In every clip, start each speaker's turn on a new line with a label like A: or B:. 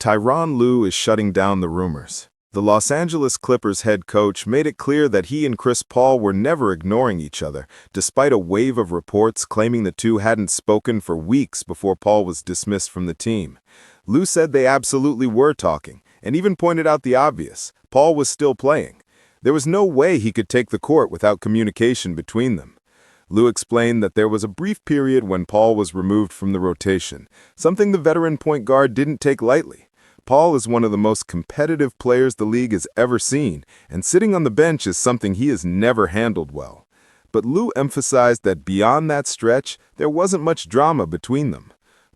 A: Tyronn Lue is shutting down the rumors. The Los Angeles Clippers head coach made it clear that he and Chris Paul were never ignoring each other, despite a wave of reports claiming the two hadn't spoken for weeks before Paul was dismissed from the team. Lue said they absolutely were talking, and even pointed out the obvious: Paul was still playing. There was no way he could take the court without communication between them. Lue explained that there was a brief period when Paul was removed from the rotation, something the veteran point guard didn't take lightly. Paul is one of the most competitive players the league has ever seen, and sitting on the bench is something he has never handled well. But Lue emphasized that beyond that stretch, there wasn't much drama between them.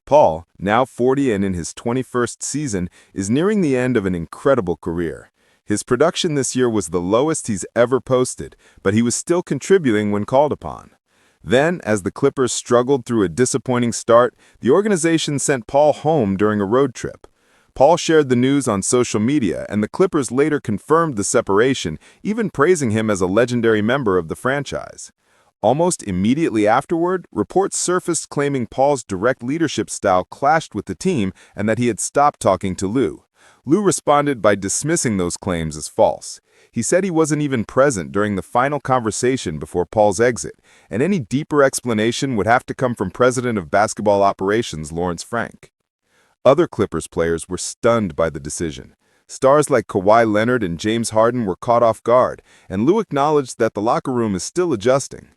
A: Paul, now 40 and in his 21st season, is nearing the end of an incredible career. His production this year was the lowest he's ever posted, but he was still contributing when called upon. Then, as the Clippers struggled through a disappointing start, the organization sent Paul home during a road trip. Paul shared the news on social media, and the Clippers later confirmed the separation, even praising him as a legendary member of the franchise. Almost immediately afterward, reports surfaced claiming Paul's direct leadership style clashed with the team and that he had stopped talking to Lue. Lue responded by dismissing those claims as false. He said he wasn't even present during the final conversation before Paul's exit, and any deeper explanation would have to come from President of Basketball Operations Lawrence Frank. Other Clippers players were stunned by the decision. Stars like Kawhi Leonard and James Harden were caught off guard, and Lue acknowledged that the locker room is still adjusting.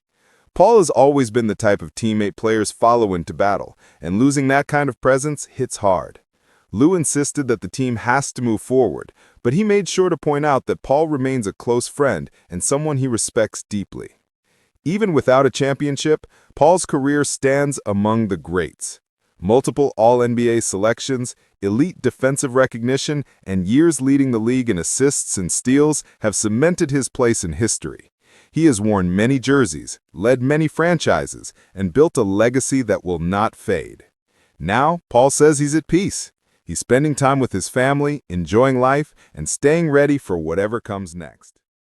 A: Paul has always been the type of teammate players follow into battle, and losing that kind of presence hits hard. Lue insisted that the team has to move forward, but he made sure to point out that Paul remains a close friend and someone he respects deeply. Even without a championship, Paul's career stands among the greats. Multiple All-NBA selections, elite defensive recognition, and years leading the league in assists and steals have cemented his place in history. He has worn many jerseys, led many franchises, and built a legacy that will not fade. Now, Paul says he's at peace. He's spending time with his family, enjoying life, and staying ready for whatever comes next.